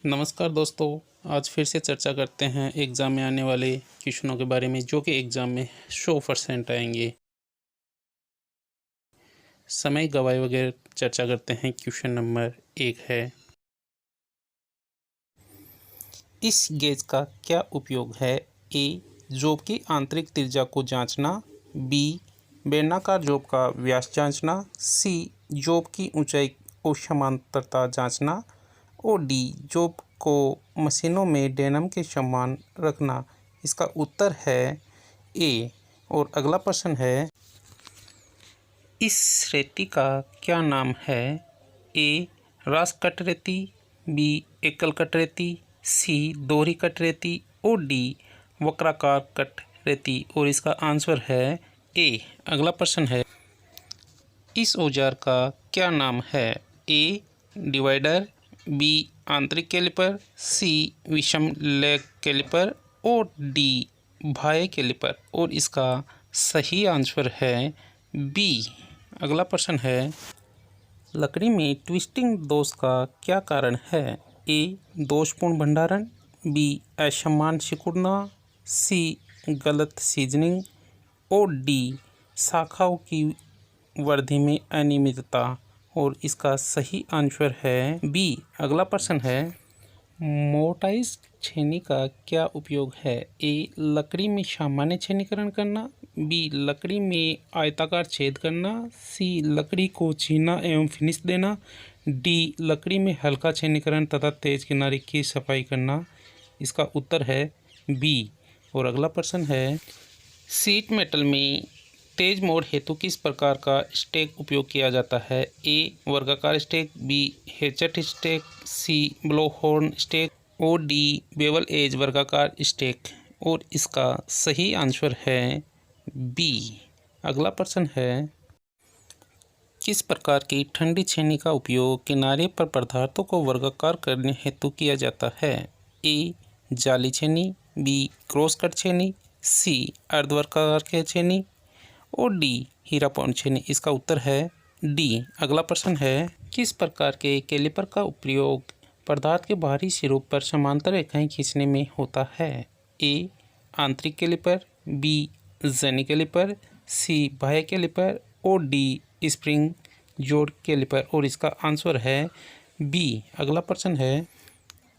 नमस्कार दोस्तों, आज फिर से चर्चा करते हैं एग्ज़ाम में आने वाले क्वेश्चनों के बारे में जो कि एग्ज़ाम में 100% आएंगे। समय गवाए बगैर चर्चा करते हैं। क्वेश्चन नंबर 1 है, इस गेज का क्या उपयोग है? ए. जॉब की आंतरिक त्रिज्या को जांचना। बी. बेलनाकार जॉब का व्यास जांचना। सी. जॉब की ऊंचाई और समांतरता जांचना। और डी. जॉब को मशीनों में डेनिम के समान रखना। इसका उत्तर है ए। और अगला प्रश्न है, इस रेती का क्या नाम है? ए. रास कट रेती। बी. एकल कट रेती। सी. दोहरी कट रेती। और डी. वक्राकार कट रेती। और इसका आंसर है ए। अगला प्रश्न है, इस औजार का क्या नाम है? ए. डिवाइडर। बी. आंतरिक कैलिपर। सी. विषम लेग कैलिपर। और डी. बाह्य कैलिपर। और इसका सही आंसर है बी। अगला प्रश्न है, लकड़ी में ट्विस्टिंग दोष का क्या कारण है? ए. दोषपूर्ण भंडारण। बी. असमान सिकुड़ना। सी. गलत सीजनिंग। और डी. शाखाओं की वृद्धि में अनियमितता। और इसका सही आंसर है बी। अगला प्रश्न है, मोर्टाइज छेनी का क्या उपयोग है? ए. लकड़ी में सामान्य छेनीकरण करना। बी. लकड़ी में आयताकार छेद करना। सी. लकड़ी को छीना एवं फिनिश देना। डी. लकड़ी में हल्का छेनीकरण तथा तेज किनारे की सफाई करना। इसका उत्तर है बी। और अगला प्रश्न है, शीट मेटल में तेज मोड़ हेतु किस प्रकार का स्टैक उपयोग किया जाता है? ए. वर्गाकार stack. B. Hatchet stack. C. Blow horn stack. और डी. बेवल एज वर्गाकार स्टैक। और इसका सही आंसर है बी। अगला प्रश्न है, किस प्रकार की ठंडी छेनी का उपयोग किनारे पर पदार्थों को वर्गाकार करने हेतु किया जाता है? ए. जाली छेनी। बी. क्रॉस कट छेनी। सी. अर्धवर्गाकार की छेनी। और डी. हीरा पाउंड छेनी। इसका उत्तर है डी। अगला प्रश्न है, किस प्रकार के कैलिपर का उपयोग पदार्थ के बाहरी सिरों पर समांतर रेखाएं खींचने में होता है? ए. आंतरिक caliper. B. Jenny caliper. C. बाह्य कैलिपर। और डी. स्प्रिंग जोड़ कैलिपर। और इसका आंसर है बी। अगला प्रश्न है,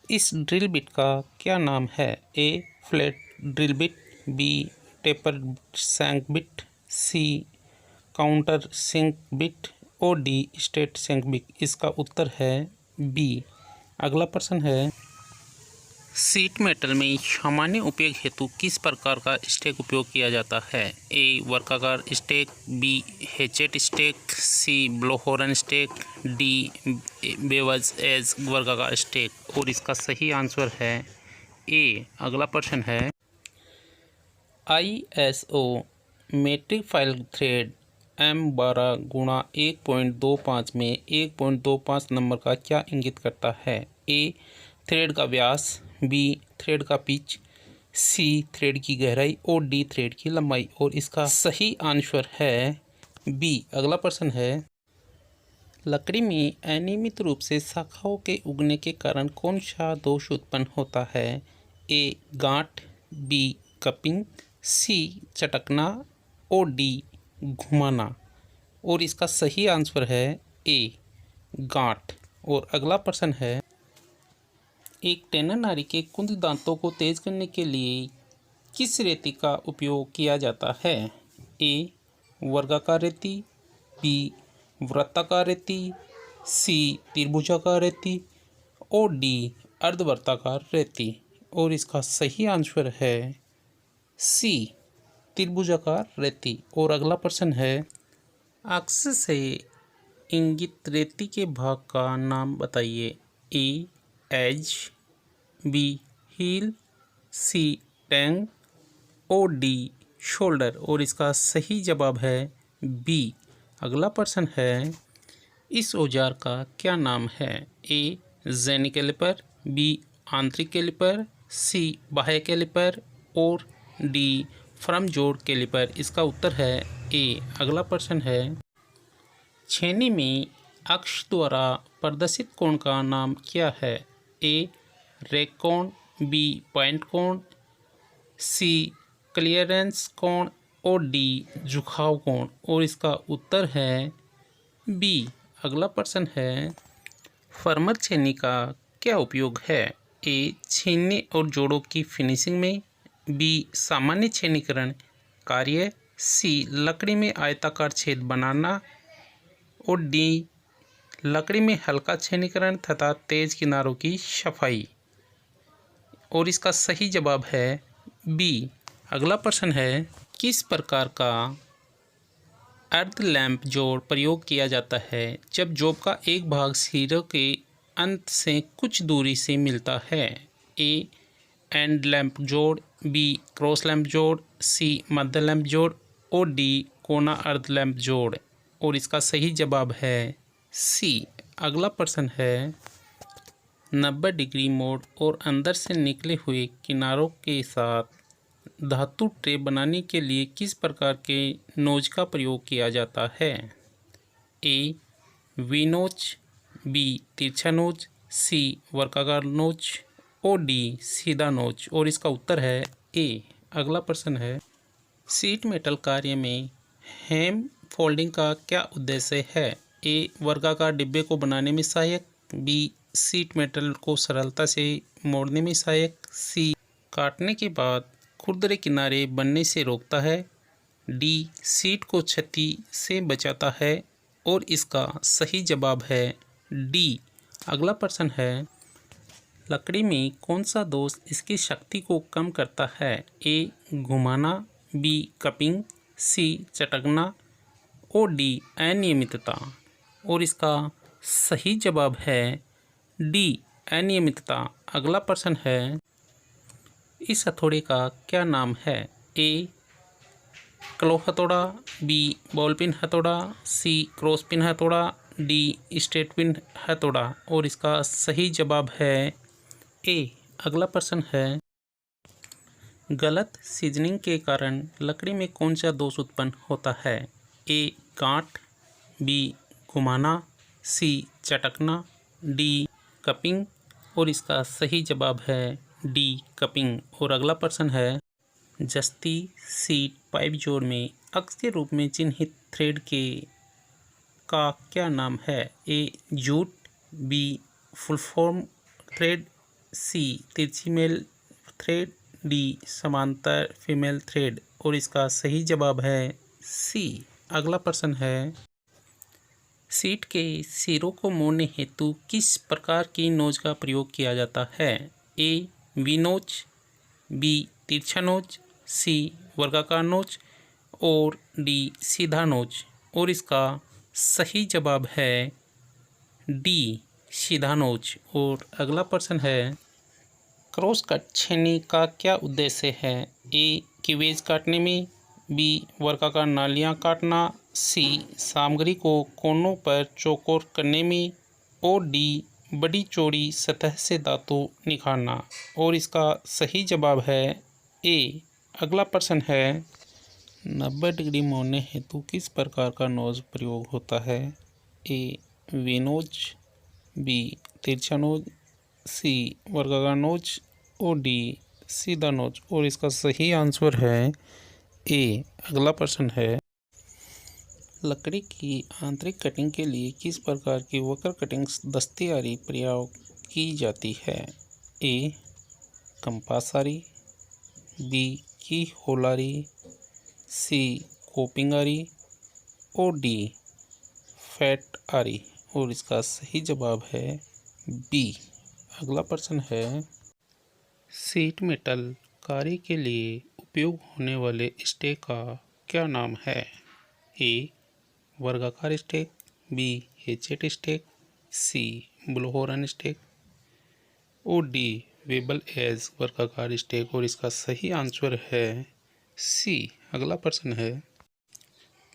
इस ड्रिल बिट का क्या नाम है? A. Flat drill bit. B. Taper shank bit. C. Countersink bit. और डी. Straight sink bit. इसका उत्तर है बी। अगला प्रश्न है, शीट मेटल में सामान्य उपयोग हेतु किस प्रकार का स्टैक उपयोग किया जाता है? ए. वर्गाकार स्टैक। बी. हेचेट स्टैक। सी. ब्लोहॉर्न स्टैक। डी. बेवल एज वर्गाकार स्टैक। और इसका सही आंसर है ए। अगला प्रश्न है, ISO metric file thread M12x1.25 में 1.25 नंबर का क्या इंगित करता है? ए. थ्रेड का व्यास। बी. थ्रेड का पिच। सी. थ्रेड की गहराई। और डी. थ्रेड की लंबाई। और इसका सही आंसर है बी। अगला प्रश्न है, लकड़ी में अनियमित रूप से शाखाओं के उगने के कारण कौन सा दोष उत्पन्न होता है? ए. गांठ। बी. कपिंग। सी. चटकना। और डी. घुमाना। और इसका सही आंसर है ए. गांठ। और अगला प्रश्न है, एक टेनर नारी के कुंद दांतों को तेज करने के लिए किस रेती का उपयोग किया जाता है? ए. वर्गाकार रेती। बी. वृत्ताकार रेती। सी. त्रिभुजाकार रेती। और डी. अर्धवृत्ताकार रेती। और इसका सही आंसर है सी. त्रिभुजाकार रेती। और अगला प्रश्न है, अक्ष से इंगित रेती के भाग का नाम बताइए। ए. एज। बी. हील। सी. टैंग। और डी. शोल्डर। और इसका सही जवाब है बी। अगला प्रश्न है, इस औजार का क्या नाम है? ए. Jenny caliper. बी. आंतरिक कैलिपर। सी. बाह्य कैलिपर। और डी. फ्रम जोड़ कैलिपर। इसका उत्तर है ए। अगला प्रश्न है, छेनी में अक्ष द्वारा प्रदर्शित कोण का नाम क्या है? ए. रेक कोण, बी पॉइंट कोण, सी क्लियरेंस कोण और डी झुकाव कोण। और इसका उत्तर है बी। अगला प्रश्न है, फर्मर छेनी का क्या उपयोग है? ए छीनने और जोड़ों की फिनिशिंग में, बी सामान्य छेनीकरण कार्य, सी लकड़ी में आयताकार छेद बनाना और डी लकड़ी में हल्का छेनीकरण तथा तेज किनारों की सफाई। और इसका सही जवाब है बी। अगला प्रश्न है, किस प्रकार का अर्ध लैंप जोड़ प्रयोग किया जाता है जब जॉब का एक भाग सिरे के अंत से कुछ दूरी से मिलता है? ए एंड लैंप जोड़, बी क्रॉस लैंप जोड़, सी मध्य लैंप जोड़ और डी कोना अर्ध लैंप जोड़। और इसका सही जवाब है सी। अगला प्रश्न है, 90 डिग्री मोड़ और अंदर से निकले हुए किनारों के साथ धातु ट्रे बनाने के लिए किस प्रकार के नोज का प्रयोग किया जाता है? ए वी नोच, बी तिरछा नोच, सी वर्गाकार नोच और डी सीधा नोच। और इसका उत्तर है ए। अगला प्रश्न है, शीट मेटल कार्य में हेम फोल्डिंग का क्या उद्देश्य है? ए वर्गाकार डिब्बे को बनाने में सहायक, बी शीट मेटल को सरलता से मोड़ने में सहायक, सी काटने के बाद खुरदरे किनारे बनने से रोकता है, डी शीट को क्षति से बचाता है। और इसका सही जवाब है डी। अगला प्रश्न है, लकड़ी में कौन सा दोष इसकी शक्ति को कम करता है? ए घुमाना, बी कपिंग, सी चटकना और डी अनियमितता। और इसका सही जवाब है डी अनियमितता। अगला प्रश्न है, इस हथौड़े का क्या नाम है? ए क्लो हथौड़ा, बी बॉल पिन हथौड़ा, सी क्रॉस पिन हथौड़ा, डी स्ट्रेट पिन हथौड़ा। और इसका सही जवाब है ए। अगला प्रश्न है, गलत सीजनिंग के कारण लकड़ी में कौन सा दोष उत्पन्न होता है? ए गांठ, बी घुमाना, सी चटकना, डी कपिंग। और इसका सही जवाब है डी कपिंग। और अगला प्रश्न है, जस्ती सीट पाइप जोड़ में अक्ष के रूप में चिन्हित थ्रेड का क्या नाम है? A jute, B full form thread, C तिरछी मेल थ्रेड, डी समांतर फीमेल थ्रेड। और इसका सही जवाब है सी। अगला प्रश्न है, सीट के सिरों को मोड़ने हेतु किस प्रकार की नोज का प्रयोग किया जाता है? ए वी नोच, बी तिरछा नोच, सी वर्गाकार नोच और डी सीधा नोच। और इसका सही जवाब है डी सीधा नोच। और अगला प्रश्न है, क्रॉस कट छेनी का क्या उद्देश्य है? ए कीवेज काटने में, बी वर्गाकार नालियाँ काटना, सी सामग्री को कोनों पर चौकोर करने में और डी बड़ी चौड़ी सतह से धातु निखारना। और इसका सही जवाब है ए। अगला प्रश्न है, 90 डिग्री मोड़ने हेतु किस प्रकार का नोज प्रयोग होता है? ए वी नोच, बी तिरछा नोज, सी वर्गाकार नोच और डी सीधा नोच। और इसका सही आंसर है ए। अगला प्रश्न है, लकड़ी की आंतरिक कटिंग के लिए किस प्रकार की वक्र कटिंग दस्तारी प्रयोग की जाती है? ए कंपास आरी, बी की होल आरी, सी कोपिंग आरी और डी फैट आरी। और इसका सही जवाब है बी। अगला प्रश्न है, शीट मेटल कार्य के लिए उपयोग होने वाले स्टेक का क्या नाम है? ए वर्गाकार स्टेक, बी हेचेट स्टेक, सी ब्लोहॉर्न स्टेक और डी वेबल एज वर्गाकार स्टेक। और इसका सही आंसर है सी। अगला प्रश्न है,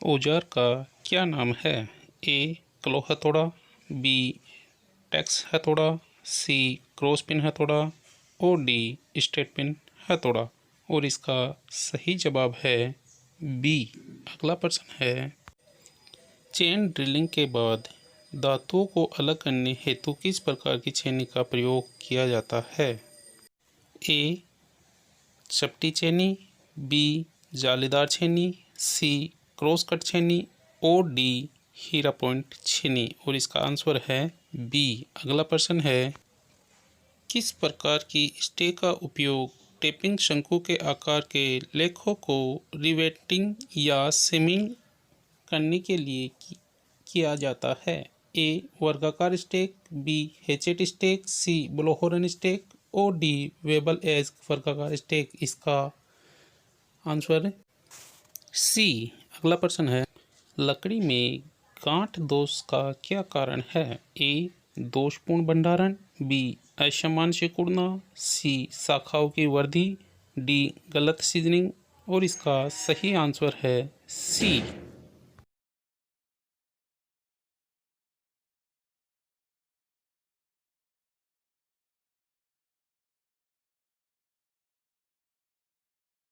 औजार का क्या नाम है? ए क्लो हथौड़ा, बी टैक्स हथौड़ा, सी क्रॉस पिन हथौड़ा और डी स्ट्रेट पिन हथौड़ा। और इसका सही जवाब है बी। अगला प्रश्न है, चेन ड्रिलिंग के बाद धातुओं को अलग करने हेतु किस प्रकार की छेनी का प्रयोग किया जाता है? ए चपटी छेनी, बी जालीदार छेनी, सी क्रॉस कट छेनी, और डी हीरा पॉइंट छेनी। और इसका आंसर है बी। अगला प्रश्न है, किस प्रकार की स्टे का उपयोग टेपिंग शंकु के आकार के लेखों को रिवेटिंग या सीमिंग करने के लिए किया जाता है? ए वर्गाकार स्टेक, बी हेचेट स्टेक, सी ब्लोहॉर्न स्टेक, और डी वेबल एज वर्गाकार स्टेक। इसका आंसर सी। अगला प्रश्न है, लकड़ी में गांठ दोष का क्या कारण है? ए दोषपूर्ण भंडारण, बी असमान सिकुड़ना, सी शाखाओं की वृद्धि, डी गलत सीजनिंग। और इसका सही आंसर है सी।